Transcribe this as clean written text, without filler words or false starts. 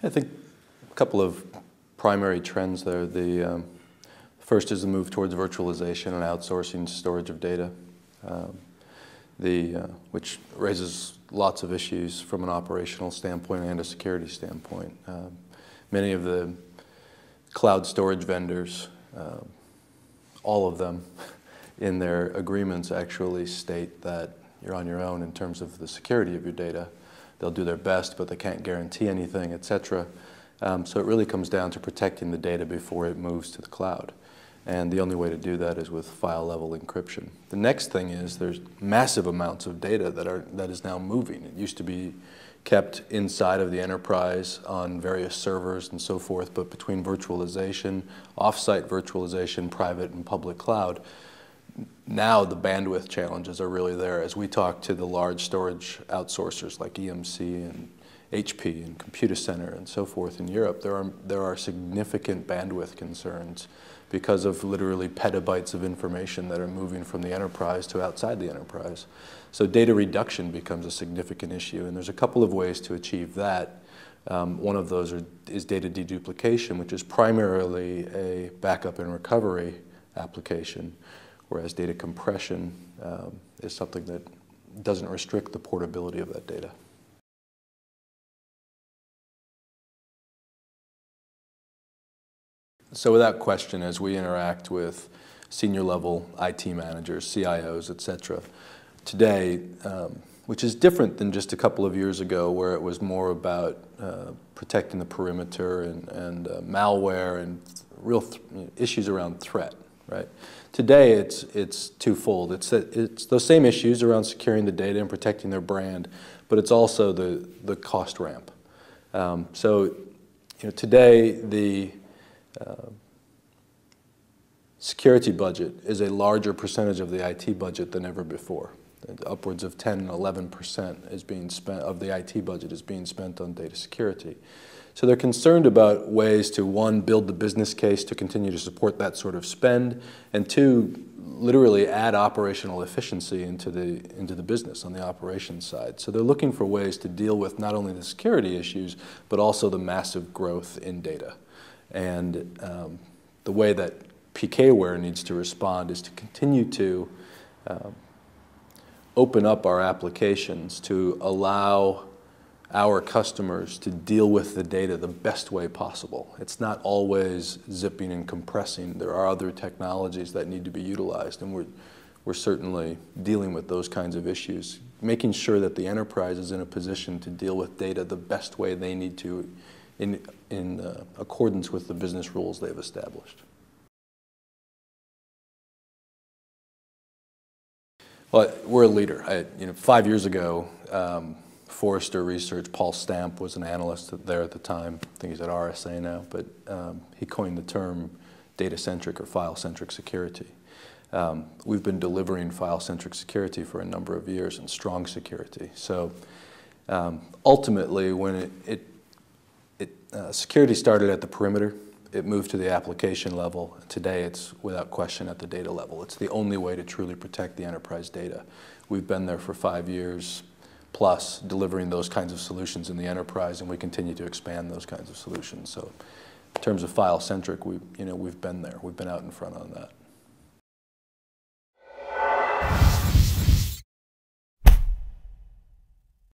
I think a couple of primary trends there. The first is the move towards virtualization and outsourcing storage of data, which raises lots of issues from an operational standpoint and a security standpoint. Many of the cloud storage vendors, all of them in their agreements actually state that you're on your own in terms of the security of your data. They'll do their best, but they can't guarantee anything, etc. So it really comes down to protecting the data before it moves to the cloud. And the only way to do that is with file-level encryption. The next thing is there's massive amounts of data that is now moving. It used to be kept inside of the enterprise on various servers and so forth, but between virtualization, off-site virtualization, private and public cloud, now the bandwidth challenges are really there. As we talk to the large storage outsourcers like EMC and HP and Computer Center and so forth in Europe, there are significant bandwidth concerns because of literally petabytes of information that are moving from the enterprise to outside the enterprise. So data reduction becomes a significant issue, and there's a couple of ways to achieve that. One of those is data deduplication, which is primarily a backup and recovery application, whereas data compression is something that doesn't restrict the portability of that data. So without question, as we interact with senior level IT managers, CIOs, etc., today, which is different than just a couple of years ago where it was more about protecting the perimeter and malware and real issues around threat, right? Today it's twofold. It's those same issues around securing the data and protecting their brand, but it's also the cost ramp. So today the security budget is a larger percentage of the IT budget than ever before. Upwards of 10 and 11% is being spent of the IT budget is being spent on data security. So they're concerned about ways to, one, build the business case to continue to support that sort of spend, and two, literally add operational efficiency into the business on the operations side. So they're looking for ways to deal with not only the security issues, but also the massive growth in data. And the way that PKWare needs to respond is to continue to open up our applications to allow our customers to deal with the data the best way possible. It's not always zipping and compressing. There are other technologies that need to be utilized, and we're certainly dealing with those kinds of issues, making sure that the enterprise is in a position to deal with data the best way they need to in accordance with the business rules they've established. Well, we're a leader. 5 years ago, Forrester Research, Paul Stamp was an analyst there at the time. I think he's at RSA now, but he coined the term data-centric or file-centric security. We've been delivering file-centric security for a number of years and strong security. So ultimately, when security started at the perimeter, it moved to the application level. Today, it's without question at the data level. It's the only way to truly protect the enterprise data. We've been there for 5 years plus delivering those kinds of solutions in the enterprise, and we continue to expand those kinds of solutions. So in terms of file-centric, we've been there. We've been out in front on that.